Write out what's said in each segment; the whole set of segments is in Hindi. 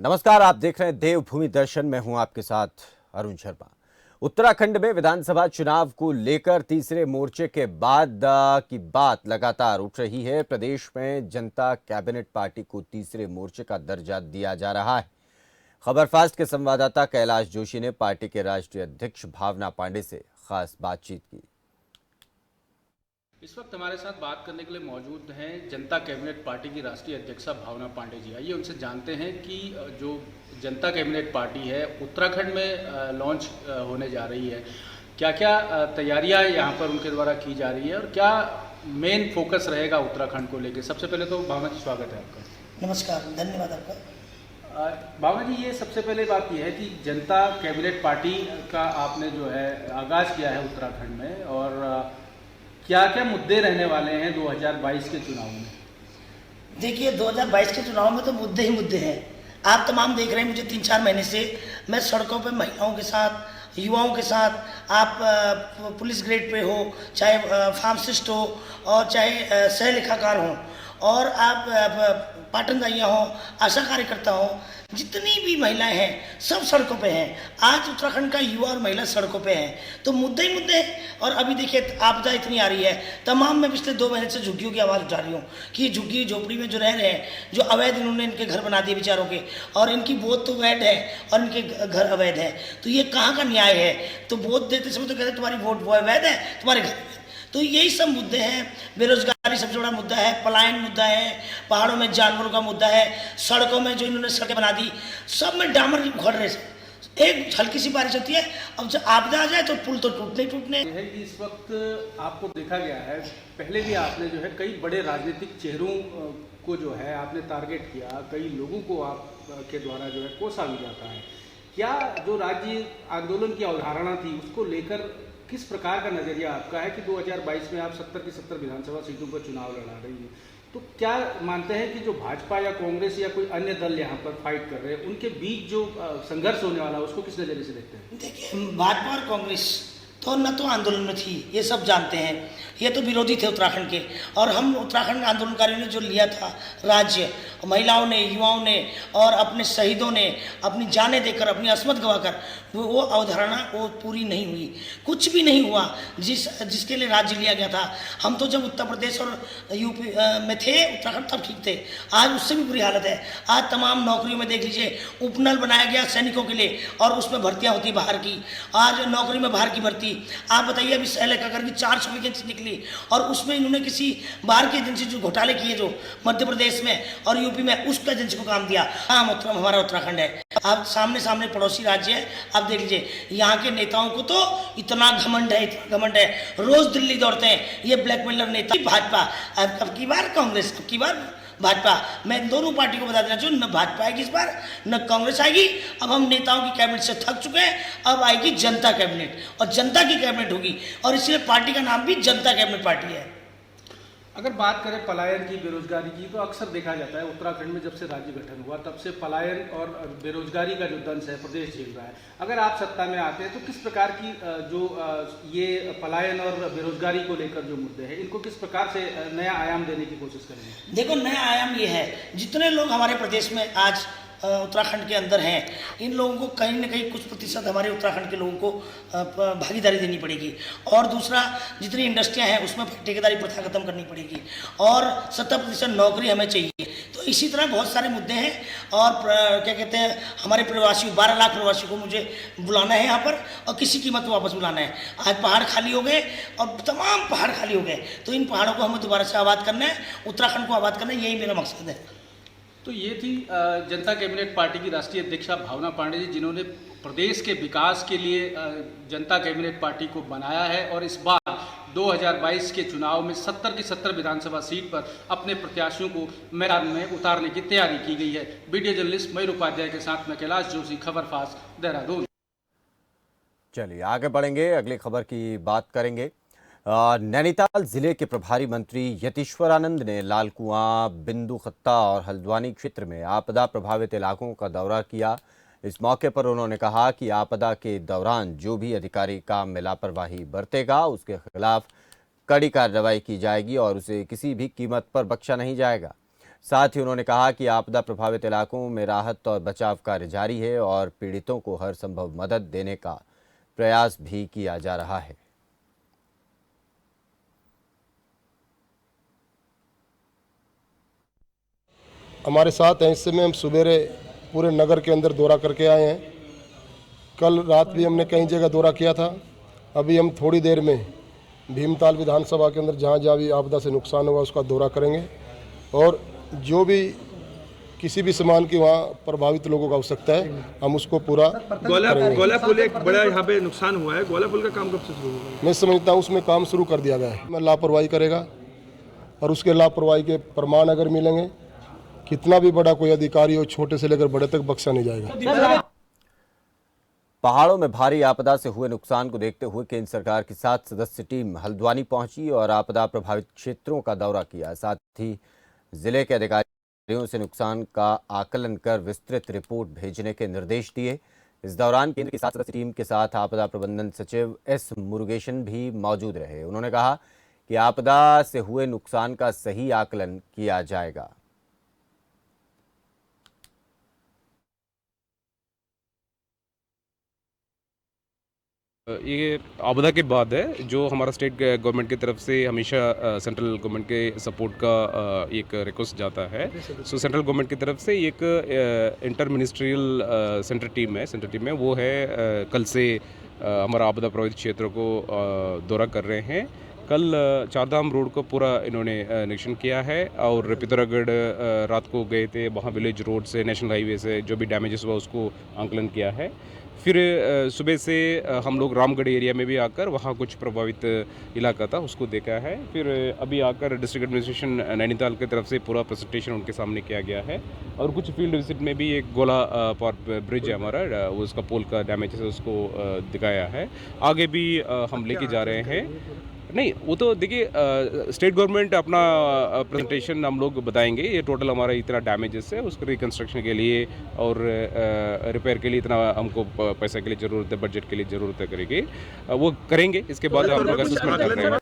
नमस्कार, आप देख रहे हैं देवभूमि दर्शन। मैं हूं आपके साथ अरुण शर्मा। उत्तराखंड में विधानसभा चुनाव को लेकर तीसरे मोर्चे के बाद की बात लगातार उठ रही है। प्रदेश में जनता कैबिनेट पार्टी को तीसरे मोर्चे का दर्जा दिया जा रहा है। खबर फास्ट के संवाददाता कैलाश जोशी ने पार्टी के राष्ट्रीय अध्यक्ष भावना पांडे से खास बातचीत की। इस वक्त हमारे साथ बात करने के लिए मौजूद हैं जनता कैबिनेट पार्टी की राष्ट्रीय अध्यक्षा भावना पांडे जी। आइए उनसे जानते हैं कि जो जनता कैबिनेट पार्टी है उत्तराखंड में लॉन्च होने जा रही है, क्या क्या तैयारियां यहाँ पर उनके द्वारा की जा रही है और क्या मेन फोकस रहेगा उत्तराखंड को लेकर। सबसे पहले तो भावना जी स्वागत है आपका। नमस्कार, धन्यवाद आपका। भावना जी, ये सबसे पहले बात यह है कि जनता कैबिनेट पार्टी का आपने जो है आगाज़ किया है उत्तराखंड में, और क्या क्या मुद्दे रहने वाले हैं 2022 के चुनाव में? देखिए, 2022 के चुनाव में तो मुद्दे ही मुद्दे हैं। आप तमाम देख रहे हैं, मुझे 3-4 महीने से मैं सड़कों पे महिलाओं के साथ, युवाओं के साथ, आप पुलिस ग्रेड पे हो, चाहे फार्मासिस्ट हो और चाहे सह लेखाकार हो, और आप पाटनदाइयाँ हो, आशा कार्यकर्ता हो, जितनी भी महिलाएं हैं सब सड़कों पे हैं। आज उत्तराखंड का युवा और महिला सड़कों पे हैं, तो मुद्दे ही मुद्दे हैं। और अभी देखिए, आपदा इतनी आ रही है, तमाम मैं पिछले 2 महीने से झुग्गियों की आवाज़ उठा रही हूँ कि झुग्गी झोपड़ी में जो रह रहे हैं, जो अवैध इन्होंने इनके घर बना दिए बेचारों के, और इनकी वोट तो वैध है और इनके घर अवैध है, तो ये कहाँ का न्याय है? तो वोट देते समय तो कहते तुम्हारी वोट वैध है, तुम्हारे घर। तो यही सब मुद्दे हैं। बेरोजगारी सबसे बड़ा मुद्दा है, पलायन मुद्दा है, पहाड़ों में जानवरों का मुद्दा है, सड़कों में जो इन्होंने सड़कें बना दी, सब में डामर उखड़ रहे हैं। एक हल्की सी बारिश होती है, अब जब आपदा आ जाए तो पुल तो टूटने है। इस वक्त आपको देखा गया है, पहले भी आपने जो है कई बड़े राजनीतिक चेहरों को जो है आपने टारगेट किया, कई लोगों को आप के द्वारा जो है कोसा भी जाता है। क्या जो राज्य आंदोलन की अवधारणा थी उसको लेकर किस प्रकार का नजरिया आपका है कि 2022 में आप 70 की 70 विधानसभा सीटों पर चुनाव लड़ा रही हैं, तो क्या मानते हैं कि जो भाजपा या कांग्रेस या कोई अन्य दल यहाँ पर फाइट कर रहे हैं, उनके बीच जो संघर्ष होने वाला है उसको किस नजरिए से देखते हैं? देखिए, भाजपा और कांग्रेस तो न तो आंदोलन में थी, ये सब जानते हैं। ये तो विरोधी थे उत्तराखंड के, और हम उत्तराखंड आंदोलनकारियों ने जो लिया था राज्य, महिलाओं ने, युवाओं ने और अपने शहीदों ने अपनी जानें देकर, अपनी अस्मत गंवाकर, वो अवधारणा वो पूरी नहीं हुई, कुछ भी नहीं हुआ जिसके लिए राज्य लिया गया था। हम तो जब उत्तर प्रदेश और यूपी में थे, उत्तराखंड तब ठीक थे, आज उससे भी बुरी हालत है। आज तमाम नौकरियों में देख लीजिए, उपनल बनाया गया सैनिकों के लिए और उसमें भर्तियाँ होती बाहर की। आज नौकरी में बाहर की भर्ती, आप बताइए, अभी सह लेखाकार की 400 वैकेंसी निकली, और उसमें इन्होंने किसी बाहर की एजेंसी जो घोटाले किए जो मध्य प्रदेश में और यूपी में, उस एजेंसी को काम दिया। हाँ, हमारा उत्तराखंड है, आप सामने पड़ोसी राज्य है। आप देख लीजिए, यहाँ के नेताओं को तो इतना घमंड है, रोज दिल्ली दौड़ते हैं ये ब्लैकमेलर नेता। भाजपा अब की बार कांग्रेस, अब की बार भाजपा। मैं दोनों पार्टी को बता देना चाहूँ, न भाजपा आएगी इस बार, न कांग्रेस आएगी। अब हम नेताओं की कैबिनेट से थक चुके हैं, अब आएगी जनता कैबिनेट, और जनता की कैबिनेट होगी, और इसलिए पार्टी का नाम भी जनता कैबिनेट पार्टी है। अगर बात करें पलायन की, बेरोजगारी की, तो अक्सर देखा जाता है उत्तराखंड में जब से राज्य गठन हुआ तब से पलायन और बेरोजगारी का जो दंश है प्रदेश झेल रहा है। अगर आप सत्ता में आते हैं तो किस प्रकार की जो ये पलायन और बेरोजगारी को लेकर जो मुद्दे हैं, इनको किस प्रकार से नया आयाम देने की कोशिश करेंगे? देखो, नया आयाम ये है, जितने लोग हमारे प्रदेश में आज उत्तराखंड के अंदर हैं, इन लोगों को कहीं ना कहीं कुछ प्रतिशत हमारे उत्तराखंड के लोगों को भागीदारी देनी पड़ेगी, और दूसरा, जितनी इंडस्ट्रियां हैं उसमें ठेकेदारी प्रथा खत्म करनी पड़ेगी, और 70% नौकरी हमें चाहिए। तो इसी तरह बहुत सारे मुद्दे हैं, और क्या कहते हैं, हमारे प्रवासी 12 लाख प्रवासियों को मुझे बुलाना है यहाँ पर, और किसी कीमत पर वापस बुलाना है। आज पहाड़ खाली हो गए, और तमाम पहाड़ खाली हो गए, तो इन पहाड़ों को हमें दोबारा से आबाद करना है, उत्तराखंड को आबाद करना है, यही मेरा मकसद है। तो ये थी जनता कैबिनेट पार्टी की राष्ट्रीय अध्यक्षा भावना पांडे जी, जिन्होंने प्रदेश के विकास के लिए जनता कैबिनेट पार्टी को बनाया है, और इस बार 2022 के चुनाव में 70 की 70 विधानसभा सीट पर अपने प्रत्याशियों को मैदान में उतारने की तैयारी की गई है। वीडियो जर्नलिस्ट मयूर उपाध्याय के साथ मैं कैलाश जोशी, खबर फास्ट, देहरादून। चलिए आगे बढ़ेंगे, अगली खबर की बात करेंगे। नैनीताल जिले के प्रभारी मंत्री यतीश्वरानंद ने लाल कुआं, बिंदु खत्ता और हल्द्वानी क्षेत्र में आपदा प्रभावित इलाकों का दौरा किया। इस मौके पर उन्होंने कहा कि आपदा के दौरान जो भी अधिकारी काम में लापरवाही बरतेगा उसके खिलाफ कड़ी कार्रवाई की जाएगी और उसे किसी भी कीमत पर बख्शा नहीं जाएगा। साथ ही उन्होंने कहा कि आपदा प्रभावित इलाकों में राहत और बचाव कार्य जारी है और पीड़ितों को हर संभव मदद देने का प्रयास भी किया जा रहा है। हमारे साथ हैं, इस समय हम सवेरे पूरे नगर के अंदर दौरा करके आए हैं। कल रात भी हमने कई जगह दौरा किया था। अभी हम थोड़ी देर में भीमताल विधानसभा के अंदर जहाँ जहाँ भी आपदा से नुकसान हुआ उसका दौरा करेंगे और जो भी किसी भी सामान की वहाँ प्रभावित लोगों को आवश्यकता है हम उसको पूरा करेंगे। गोला पुल एक बड़ा यहाँ पे नुकसान हुआ है, गोला पुल का काम कब से शुरू होगा? मैं समझता हूँ उसमें काम शुरू कर दिया गया है। मैं लापरवाही करेगा और उसके लापरवाही के प्रमाण अगर मिलेंगे, कितना भी बड़ा कोई अधिकारी हो, छोटे से लेकर बड़े तक बख्शा नहीं जाएगा। पहाड़ों में भारी आपदा से हुए नुकसान को देखते हुए केंद्र सरकार की 7 सदस्यीय टीम हल्द्वानी पहुंची और आपदा प्रभावित क्षेत्रों का दौरा किया। साथ ही जिले के अधिकारियों से नुकसान का आकलन कर विस्तृत रिपोर्ट भेजने के निर्देश दिए। इस दौरान केंद्र की 7 सदस्यीय टीम के साथ आपदा प्रबंधन सचिव एस मुरुगेशन भी मौजूद रहे। उन्होंने कहा कि आपदा से हुए नुकसान का सही आकलन किया जाएगा। ये आपदा के बाद है जो हमारा स्टेट गवर्नमेंट की तरफ से हमेशा सेंट्रल गवर्नमेंट के सपोर्ट का एक रिक्वेस्ट जाता है। सो सेंट्रल गवर्नमेंट की तरफ से एक इंटर मिनिस्ट्रियल सेंटर टीम है वो है कल से हमारा आपदा प्रभावित क्षेत्रों को दौरा कर रहे हैं। कल चारधाम रोड को पूरा इन्होंने निरीक्षण किया है और पिथौरागढ़ रात को गए थे, वहाँ विलेज रोड से नेशनल हाईवे से जो भी डैमेजेस हुआ उसको आंकलन किया है। फिर सुबह से हम लोग रामगढ़ एरिया में भी आकर वहाँ कुछ प्रभावित इलाका था उसको देखा है। फिर अभी आकर डिस्ट्रिक्ट एडमिनिस्ट्रेशन नैनीताल की तरफ से पूरा प्रेजेंटेशन उनके सामने किया गया है और कुछ फील्ड विजिट में भी एक गोला ब्रिज है हमारा, उसका पोल का डैमेज है उसको दिखाया है। आगे भी हम लेके जा रहे हैं। नहीं वो तो देखिए स्टेट गवर्नमेंट अपना प्रेजेंटेशन हम लोग बताएंगे। ये टोटल हमारा इतना डैमेजेस है उसको रिकंस्ट्रक्शन के लिए और रिपेयर के लिए इतना हमको पैसे के लिए ज़रूरत है, बजट के लिए ज़रूरत है करेंगे, वो करेंगे। इसके बाद हम लोग असेसमेंट कर रहे हैं।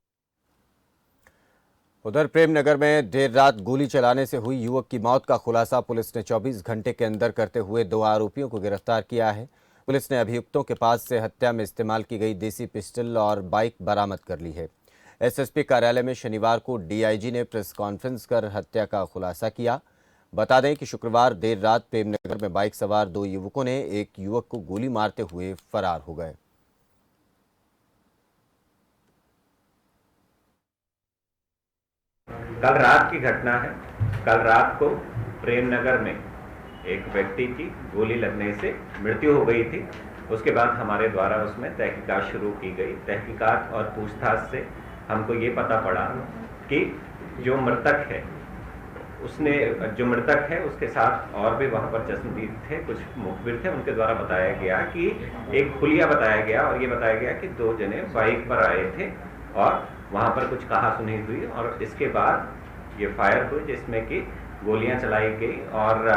उधर प्रेमनगर में देर रात गोली चलाने से हुई युवक की मौत का खुलासा पुलिस ने 24 घंटे के अंदर करते हुए 2 आरोपियों को गिरफ्तार किया है। पुलिस ने अभियुक्तों के पास से हत्या में इस्तेमाल की गई देसी पिस्टल और बाइक बरामद कर ली है। एसएसपी कार्यालय में शनिवार को डीआईजी ने प्रेस कॉन्फ्रेंस कर हत्या का खुलासा किया। बता दें कि शुक्रवार देर रात प्रेमनगर में बाइक सवार 2 युवकों ने एक युवक को गोली मारते हुए फरार हो गए। कल रात की घटना है। कल रात को प्रेमनगर में एक व्यक्ति की गोली लगने से मृत्यु हो गई थी। उसके बाद हमारे द्वारा उसमें तहकीकात शुरू की गई। तहकीकात और पूछताछ से हमको ये पता पड़ा कि जो मृतक है उसके साथ और भी वहाँ पर चश्मदीद थे, कुछ मुखबिर थे। उनके द्वारा बताया गया कि एक खुलिया बताया गया और ये बताया गया कि 2 जने बाइक पर आए थे और वहाँ पर कुछ कहा सुनी हुई और इसके बाद ये फायर हुई जिसमें कि गोलियां चलाई गई और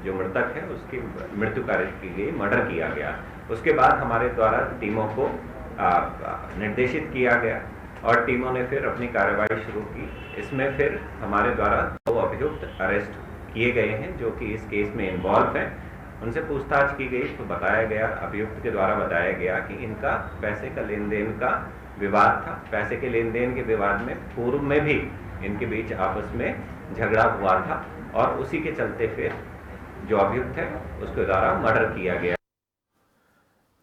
जो मृतक है उसकी मृत्यु कार्य की गई, मर्डर किया गया। उसके बाद हमारे द्वारा टीमों को निर्देशित किया गया और टीमों ने फिर अपनी कार्रवाई शुरू की। इसमें फिर हमारे द्वारा 2 अभियुक्त अरेस्ट किए गए हैं जो कि इस केस में इन्वॉल्व हैं। उनसे पूछताछ की गई तो बताया गया, अभियुक्त के द्वारा बताया गया कि इनका पैसे का लेन देन का विवाद था। पैसे के लेन देन के विवाद में पूर्व में भी इनके बीच आपस में झगड़ा हुआ था और उसी के चलते फिर जो अभियुक्त है उसके द्वारा मर्डर किया गया।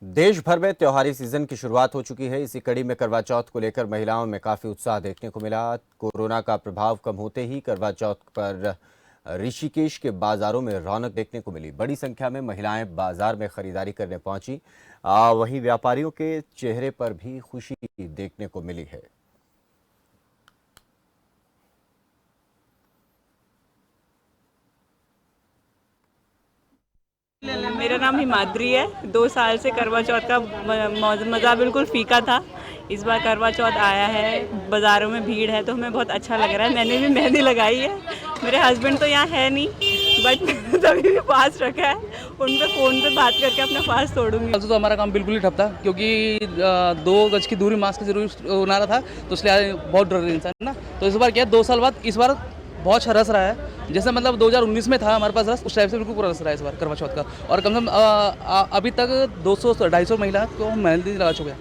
देश भर में त्योहारी सीजन की शुरुआत हो चुकी है। इसी कड़ी में करवा चौथ को लेकर महिलाओं में काफी उत्साह देखने को मिला। कोरोना का प्रभाव कम होते ही करवा चौथ पर ऋषिकेश के बाजारों में रौनक देखने को मिली। बड़ी संख्या में महिलाएं बाजार में खरीदारी करने पहुंची। वहीं व्यापारियों के चेहरे पर भी खुशी देखने को मिली है। मेरा नाम हिमाद्री है। 2 साल से करवा चौथ का मज़ा बिल्कुल फीका था। इस बार करवा चौथ आया है, बाज़ारों में भीड़ है तो हमें बहुत अच्छा लग रहा है। मैंने भी मेहंदी लगाई है। मेरे हस्बैंड तो यहाँ है नहीं बट तभी भी पास रखा है, उन पे फ़ोन पे बात करके अपना पास तोड़ूंगी। तो हमारा काम बिल्कुल ही ठप था क्योंकि 2 गज की दूरी मास्क जरूर होना रहा था तो इसलिए बहुत डर रहे इंसान ना। तो इस बार क्या 2 साल बाद इस बार बहुत अच्छा रस रहा है। जैसे मतलब 2019 में था हमारे पास रस, उस टाइप से बिल्कुल पूरा रस रहा है इस बार करवा चौथ का। और कम से कम अभी तक 200-250 महिला को मेहंदी लगा चुके हैं।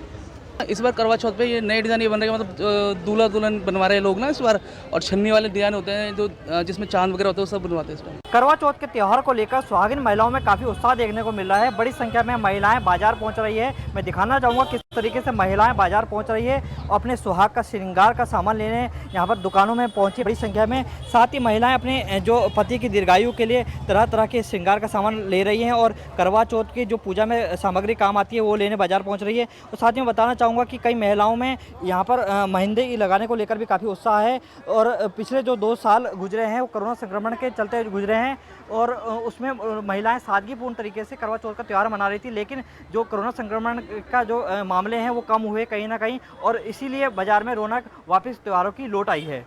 इस बार करवा चौथ पे ये नए डिज़ाइन ये बन रहे हैं, मतलब दूल्हा दुल्हन बनवा रहे हैं लोग ना इस बार। और छन्नी वाले डिज़ाइन होते हैं जो जिसमें चांद वगैरह होते हैं, वो सब बनवाते हैं इस बार। करवा चौथ के त्यौहार को लेकर सुहागिन महिलाओं में काफ़ी उत्साह देखने को मिल रहा है। बड़ी संख्या में महिलाएं बाजार पहुंच रही है। मैं दिखाना चाहूँगा किस तरीके से महिलाएं बाजार पहुंच रही है और अपने सुहाग का श्रृंगार का सामान लेने यहाँ पर दुकानों में पहुंची बड़ी संख्या में। साथ ही महिलाएं अपने जो पति की दीर्घायु के लिए तरह तरह के श्रृंगार का सामान ले रही हैं और करवा चौथ की जो पूजा में सामग्री काम आती है वो लेने बाजार पहुँच रही है। और साथ ही मैं बताना चाहूँगा कि कई महिलाओं में यहाँ पर मेहंदी लगाने को लेकर भी काफ़ी उत्साह है। और पिछले जो 2 साल गुजरे हैं वो कोरोना संक्रमण के चलते गुजरे हैं और उसमें महिलाएं सादगीपूर्ण तरीके से करवा चौथ का त्यौहार मना रही थी, लेकिन जो कोरोना संक्रमण का जो मामले हैं वो कम हुए कहीं ना कहीं और इसीलिए बाजार में रौनक वापस त्योहारों की लौट आई है।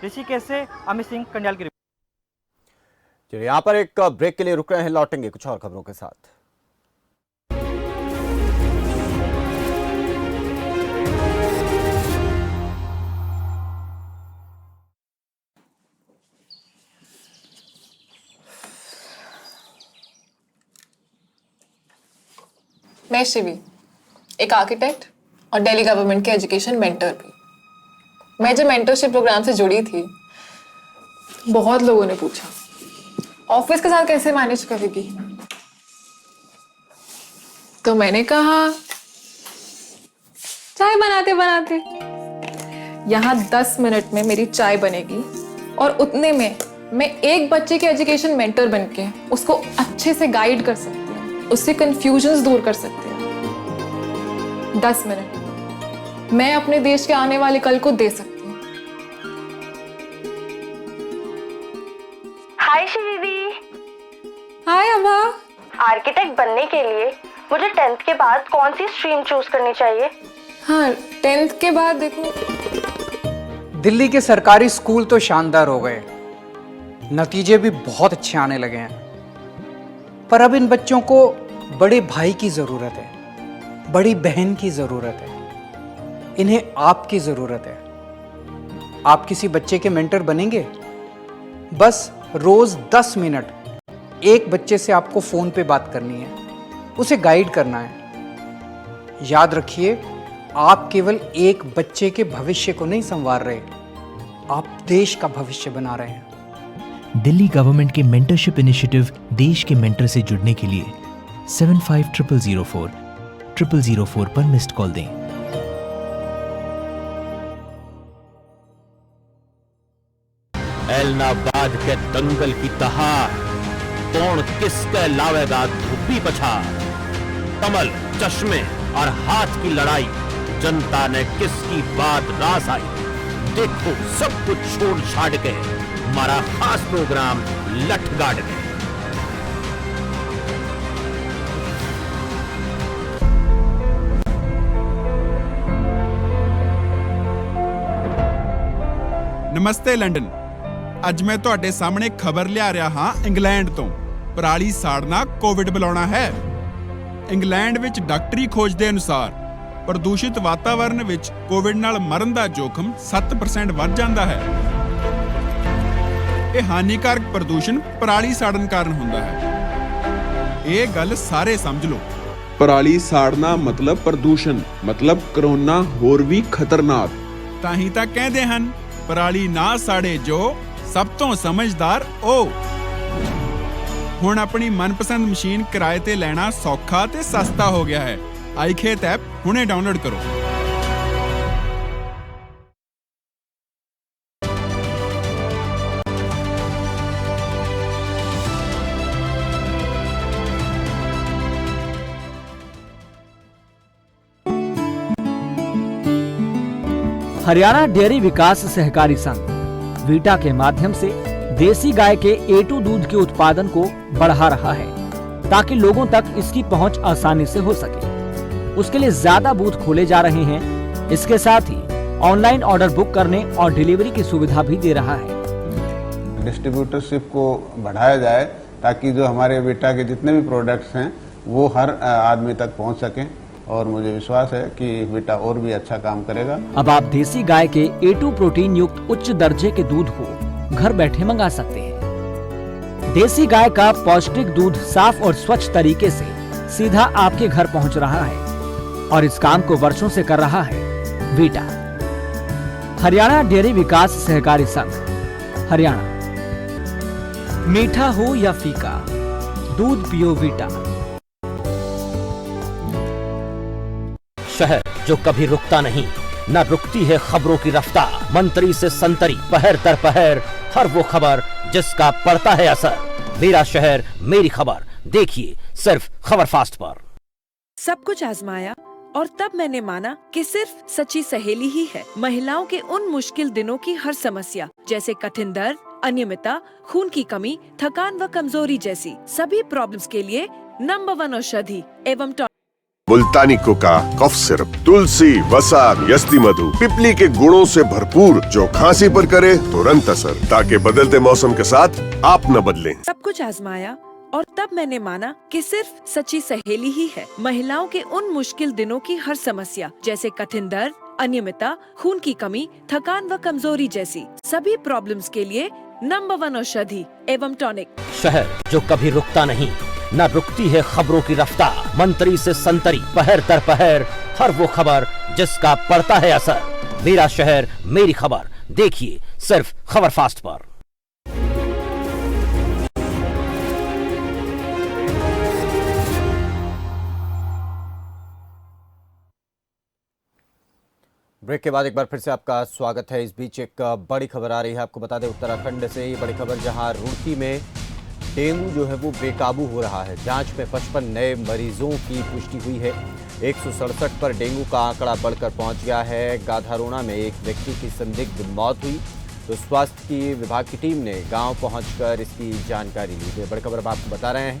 ऋषिकेश से अमित सिंह कंडियाल की रिपोर्ट। चलिए यहाँ पर एक ब्रेक के लिए रुक रहे हैं, लौटेंगे कुछ और खबरों के साथ। मैं शिवी, एक आर्किटेक्ट और दिल्ली गवर्नमेंट के एजुकेशन मेंटर भी। मैं जब मेंटरशिप प्रोग्राम से जुड़ी थी, बहुत लोगों ने पूछा ऑफिस के साथ कैसे मैनेज करेगी, तो मैंने कहा चाय बनाते बनाते यहाँ 10 मिनट में मेरी चाय बनेगी और उतने में मैं एक बच्चे के एजुकेशन मेंटर बनके उसको अच्छे से गाइड कर सकती हूँ, उससे कंफ्यूजन्स दूर कर सकते हैं। 10 मिनट मैं अपने देश के आने वाले कल को दे सकती हूँ। हाय श्रीदी। हाय अभा। आर्किटेक्ट बनने के लिए मुझे 10th के बाद कौन सी स्ट्रीम चूज करनी चाहिए? हाँ, 10th के बाद देखो। दिल्ली के सरकारी स्कूल तो शानदार हो गए, नतीजे भी बहुत अच्छे आने लगे हैं, पर अब इन बच्चों को बड़े भाई की ज़रूरत है, बड़ी बहन की ज़रूरत है, इन्हें आपकी ज़रूरत है। आप किसी बच्चे के मेंटर बनेंगे? बस रोज़ 10 मिनट एक बच्चे से आपको फ़ोन पे बात करनी है, उसे गाइड करना है। याद रखिए, आप केवल एक बच्चे के भविष्य को नहीं संवार रहे, आप देश का भविष्य बना रहे हैं। दिल्ली गवर्नमेंट के मेंटरशिप इनिशिएटिव देश के मेंटर से जुड़ने के लिए 750004 पर मिस्ड कॉल दें। एलनाबाद के दंगल की तहार, कौन किसके लावेगा धूपी पछाड़, कमल चश्मे और हाथ की लड़ाई, जनता ने किसकी बात रास आई। देखो सब कुछ छोड़ छाड़ के हमारा खास प्रोग्राम लठगाड़ के। नमस्ते लंडन। ਅੱਜ मैं ਤੁਹਾਡੇ ਸਾਹਮਣੇ ਖਬਰ ਲਿਆ ਰਿਹਾ ਹਾਂ ਇੰਗਲੈਂਡ ਤੋਂ। ਪਰਾਲੀ ਸਾੜਨਾ ਕੋਵਿਡ ਬੁਲਾਉਣਾ ਹੈ। ਇੰਗਲੈਂਡ ਵਿੱਚ ਡਾਕਟਰੀ ਖੋਜ ਦੇ ਅਨੁਸਾਰ ਪ੍ਰਦੂਸ਼ਿਤ ਵਾਤਾਵਰਣ ਵਿੱਚ ਕੋਵਿਡ ਨਾਲ ਮਰਨ ਦਾ ਜੋਖਮ 7% ਵੱਧ ਜਾਂਦਾ ਹੈ। ਇਹ ਹਾਨੀਕਾਰਕ ਪ੍ਰਦੂਸ਼ਣ ਪਰਾਲੀ ਸਾੜਨ ਕਾਰਨ ਹੁੰਦਾ ਹੈ। ਇਹ ਗੱਲ ਸਾਰੇ ਸਮਝ ਲਓ। ਪਰਾਲੀ ਸਾੜਨਾ ਮਤਲਬ ਪ੍ਰਦੂਸ਼ਣ, ਮਤਲਬ ਕਰੋਨਾ ਹੋਰ ਵੀ ਖਤਰਨਾਕ। ਤਾਂ ਹੀ ਤਾਂ ਕਹਿੰਦੇ ਹਨ ਪਰਾਲੀ ਨਾ ਸਾੜੇ ਜੋ, ਸਭ ਤੋਂ ਸਮਝਦਾਰ ਉਹ। ਹੁਣ ਆਪਣੀ ਮਨਪਸੰਦ ਮਸ਼ੀਨ ਕਿਰਾਏ ਤੇ ਲੈਣਾ ਸੌਖਾ ਤੇ ਸਸਤਾ ਹੋ ਗਿਆ ਹੈ। iKhet ਐਪ ਹੁਣੇ ਡਾਊਨਲੋਡ ਕਰੋ। हरियाणा डेयरी विकास सहकारी संघ वीटा के माध्यम से देसी गाय के A2 दूध के उत्पादन को बढ़ा रहा है ताकि लोगों तक इसकी पहुंच आसानी से हो सके। उसके लिए ज्यादा बूथ खोले जा रहे हैं। इसके साथ ही ऑनलाइन ऑर्डर बुक करने और डिलीवरी की सुविधा भी दे रहा है। डिस्ट्रीब्यूटरशिप को बढ़ाया जाए ताकि जो हमारे वीटा के जितने भी प्रोडक्ट्स हैं वो हर आदमी तक पहुंच सकें, और मुझे विश्वास है कि वीटा और भी अच्छा काम करेगा। अब आप देसी गाय के A2 प्रोटीन युक्त उच्च दर्जे के दूध को घर बैठे मंगा सकते हैं। देसी गाय का पौष्टिक दूध साफ और स्वच्छ तरीके से सीधा आपके घर पहुंच रहा है और इस काम को वर्षों से कर रहा है वीटा, हरियाणा डेयरी विकास सहकारी संघ, हरियाणा। मीठा हो या फीका, दूध पियो वीटा। शहर जो कभी रुकता नहीं, न रुकती है खबरों की रफ्तार। मंत्री से संतरी, पहर दर पहर, हर वो खबर जिसका पड़ता है असर। मेरा शहर मेरी खबर, देखिए सिर्फ खबर फास्ट पर। सब कुछ आजमाया और तब मैंने माना कि सिर्फ सच्ची सहेली ही है महिलाओं के उन मुश्किल दिनों की हर समस्या, जैसे कठिन दर्द, अनियमितता, खून की कमी, थकान व कमजोरी जैसी सभी प्रॉब्लम्स के लिए नंबर 1 औषधि एवं मुल्तानी कोका कफ सिरप, तुलसी, वसा, यस्ती मधु, पिपली के गुणों से भरपूर, जो खांसी पर करे तुरंत असर, ताकि बदलते मौसम के साथ आप न बदलें। सब कुछ आजमाया और तब मैंने माना कि सिर्फ सच्ची सहेली ही है महिलाओं के उन मुश्किल दिनों की हर समस्या, जैसे कठिन दर्द, अनियमितता, खून की कमी, थकान व कमजोरी जैसी सभी प्रॉब्लम्स के लिए नंबर 1 औषधि एवं टॉनिक। शहर जो कभी रुकता नहीं, न रुकती है खबरों की रफ्तार। मंत्री से संतरी, पहर दर पहर, हर वो खबर जिसका पड़ता है असर। मेरा शहर मेरी खबर, देखिए सिर्फ खबर फास्ट पर। ब्रेक के बाद एक बार फिर से आपका स्वागत है। इस बीच एक बड़ी खबर आ रही है, आपको बता दें उत्तराखंड से। ये बड़ी खबर जहां रुड़की में डेंगू जो है वो बेकाबू हो रहा है। जांच में 55 नए मरीजों की पुष्टि हुई है। 167 पर डेंगू का आंकड़ा बढ़कर पहुंच गया है। गाधारोना में एक व्यक्ति की संदिग्ध मौत हुई, तो स्वास्थ्य की विभाग की टीम ने गांव पहुंचकर इसकी जानकारी ली। तो बड़ी खबर हम आपको बता रहे हैं,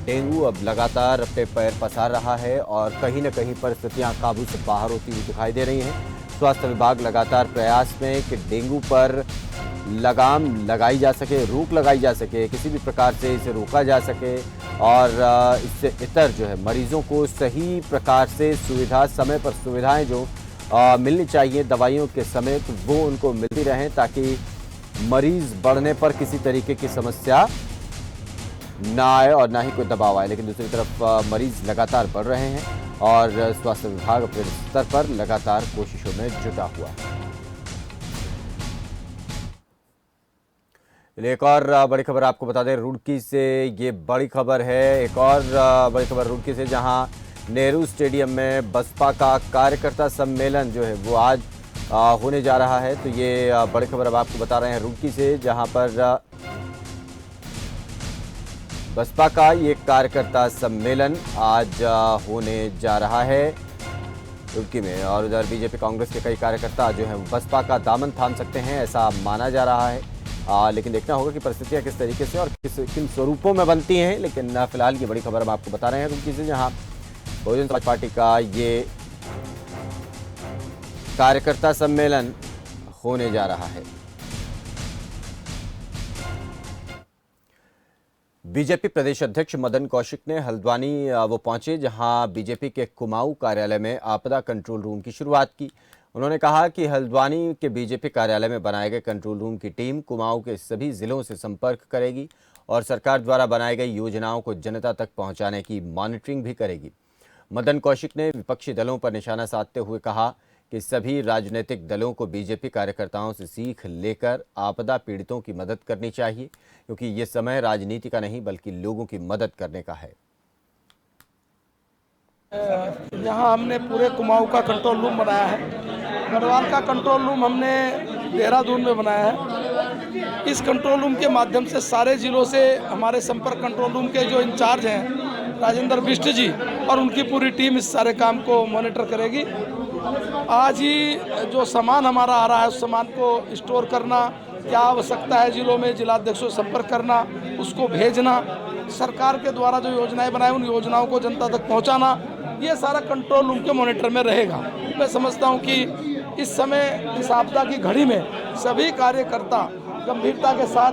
डेंगू अब लगातार अपने पैर पसार रहा है और कहीं न कहीं परिस्थितियां काबू से बाहर होती हुई दिखाई दे रही हैं। स्वास्थ्य विभाग लगातार प्रयास में कि डेंगू पर लगाम लगाई जा सके, रोक लगाई जा सके, किसी भी प्रकार से इसे रोका जा सके और इससे इतर जो है मरीजों को सही प्रकार से सुविधा, समय पर सुविधाएं जो मिलनी चाहिए दवाइयों के समय, तो वो उनको मिलती रहें, ताकि मरीज बढ़ने पर किसी तरीके की समस्या ना आए और ना ही कोई दबाव आए। लेकिन दूसरी तरफ मरीज लगातार बढ़ रहे हैं और स्वास्थ्य विभाग अपने स्तर पर लगातार कोशिशों में जुटा हुआ है। एक और बड़ी खबर आपको बता दें, रुड़की से ये बड़ी खबर है। एक और बड़ी खबर रुड़की से, जहां नेहरू स्टेडियम में बसपा का कार्यकर्ता सम्मेलन जो है वो आज होने जा रहा है। तो ये बड़ी खबर अब आपको बता रहे हैं रुड़की से, जहां पर बसपा का ये कार्यकर्ता सम्मेलन आज होने जा रहा है रुड़की में। और उधर बीजेपी कांग्रेस के कई कार्यकर्ता जो हैं बसपा का दामन थाम सकते हैं, ऐसा माना जा रहा है। लेकिन देखना होगा कि परिस्थितियां किस तरीके से और किन स्वरूपों में बनती हैं। लेकिन फिलहाल ये बड़ी खबर हम आपको बता रहे हैं रुड़की से, जहां बहुजन समाज पार्टी का ये कार्यकर्ता सम्मेलन होने जा रहा है। बीजेपी प्रदेश अध्यक्ष मदन कौशिक ने हल्द्वानी वो पहुंचे, जहां बीजेपी के कुमाऊं कार्यालय में आपदा कंट्रोल रूम की शुरुआत की। उन्होंने कहा कि हल्द्वानी के बीजेपी कार्यालय में बनाए गए कंट्रोल रूम की टीम कुमाऊं के सभी जिलों से संपर्क करेगी और सरकार द्वारा बनाई गई योजनाओं को जनता तक पहुंचाने की मॉनिटरिंग भी करेगी। मदन कौशिक ने विपक्षी दलों पर निशाना साधते हुए कहा कि सभी राजनीतिक दलों को बीजेपी कार्यकर्ताओं से सीख लेकर आपदा पीड़ितों की मदद करनी चाहिए, क्योंकि ये समय राजनीति का नहीं बल्कि लोगों की मदद करने का है। यहाँ हमने पूरे कुमाऊं का कंट्रोल रूम बनाया है। गढ़वाल का कंट्रोल रूम हमने देहरादून में बनाया है। इस कंट्रोल रूम के माध्यम से सारे जिलों से हमारे संपर्क कंट्रोल रूम के जो इंचार्ज हैं राजेंद्र बिष्ट जी और उनकी पूरी टीम इस सारे काम को मॉनिटर करेगी। आज ही जो सामान हमारा आ रहा है उस सामान को स्टोर करना, क्या आवश्यकता है जिलों में जिलाध्यक्षों से संपर्क करना, उसको भेजना, सरकार के द्वारा जो योजनाएं बनाई उन योजनाओं को जनता तक पहुंचाना, ये सारा कंट्रोल रूम के मॉनिटर में रहेगा। मैं समझता हूं कि इस समय इस आपदा की घड़ी में सभी कार्यकर्ता गंभीरता के साथ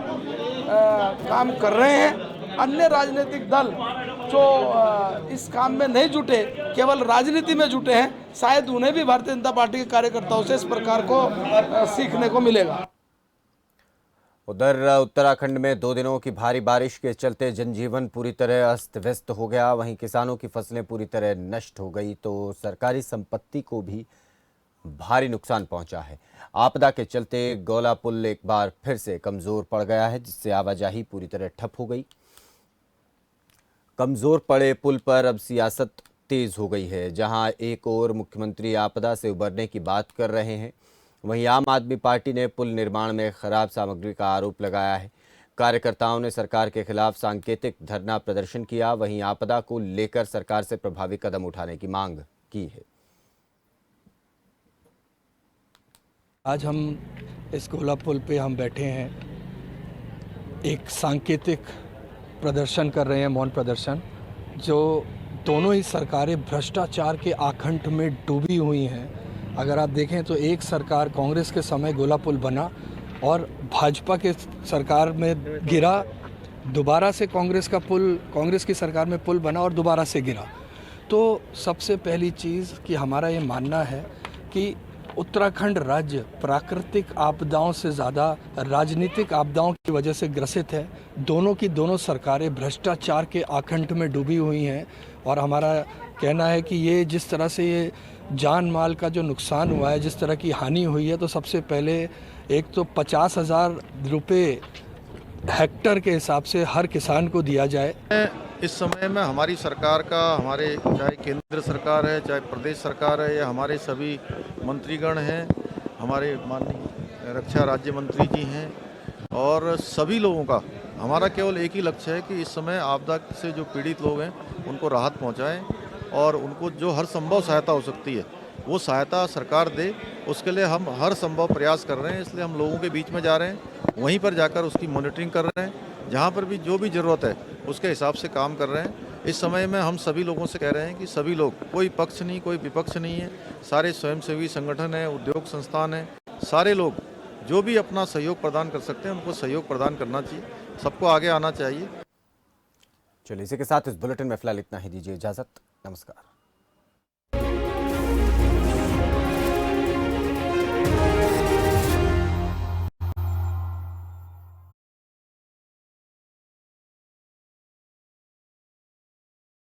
काम कर रहे हैं। अन्य राजनीतिक दल जो इस काम में नहीं जुटे, केवल राजनीति में जुटे हैं, शायद उन्हें भी भारतीय जनता पार्टी के कार्यकर्ताओं से इस प्रकार को सीखने को मिलेगा। उधर उत्तराखंड में 2 दिनों की भारी बारिश के चलते जनजीवन पूरी तरह अस्त व्यस्त हो गया। वहीं किसानों की फसलें पूरी तरह नष्ट हो गई तो सरकारी संपत्ति को भी भारी नुकसान पहुंचा है। आपदा के चलते गौला पुल एक बार फिर से कमजोर पड़ गया है, जिससे आवाजाही पूरी तरह ठप हो गई। कमजोर पड़े पुल पर अब सियासत तेज हो गई है। जहां एक ओर मुख्यमंत्री आपदा से उबरने की बात कर रहे हैं, वहीं आम आदमी पार्टी ने पुल निर्माण में खराब सामग्री का आरोप लगाया है। कार्यकर्ताओं ने सरकार के खिलाफ सांकेतिक धरना प्रदर्शन किया। वहीं आपदा को लेकर सरकार से प्रभावी कदम उठाने की मांग की है। आज हम इस गोला पुल पे हम बैठे हैं, एक सांकेतिक प्रदर्शन कर रहे हैं, मौन प्रदर्शन, जो दोनों ही सरकारें भ्रष्टाचार के आखंड में डूबी हुई हैं। अगर आप देखें तो एक सरकार कांग्रेस के समय गोला पुल बना और भाजपा के सरकार में गिरा, दोबारा से कांग्रेस की सरकार में पुल बना और दोबारा से गिरा। तो सबसे पहली चीज़ कि हमारा ये मानना है कि उत्तराखंड राज्य प्राकृतिक आपदाओं से ज़्यादा राजनीतिक आपदाओं की वजह से ग्रसित है। दोनों की दोनों सरकारें भ्रष्टाचार के आखंड में डूबी हुई हैं और हमारा कहना है कि ये जिस तरह से ये जान माल का जो नुकसान हुआ है, जिस तरह की हानि हुई है, तो सबसे पहले एक तो 50,000 रुपये हेक्टर के हिसाब से हर किसान को दिया जाए। इस समय में हमारी सरकार का, हमारे चाहे केंद्र सरकार है, चाहे प्रदेश सरकार है, या हमारे सभी मंत्रीगण हैं, हमारे माननीय रक्षा राज्य मंत्री जी हैं, और सभी लोगों का हमारा केवल एक ही लक्ष्य है कि इस समय आपदा से जो पीड़ित लोग हैं उनको राहत पहुंचाएं और उनको जो हर संभव सहायता हो सकती है वो सहायता सरकार दे। उसके लिए हम हर संभव प्रयास कर रहे हैं, इसलिए हम लोगों के बीच में जा रहे हैं, वहीं पर जाकर उसकी मॉनिटरिंग कर रहे हैं, जहाँ पर भी जो भी ज़रूरत है उसके हिसाब से काम कर रहे हैं। इस समय में हम सभी लोगों से कह रहे हैं कि सभी लोग, कोई पक्ष नहीं, कोई विपक्ष नहीं है, सारे स्वयंसेवी संगठन हैं, उद्योग संस्थान हैं, सारे लोग जो भी अपना सहयोग प्रदान कर सकते हैं उनको सहयोग प्रदान करना चाहिए, सबको आगे आना चाहिए। चलिए, इसी के साथ इस बुलेटिन में फिलहाल इतना ही। दीजिए इजाजत। नमस्कार।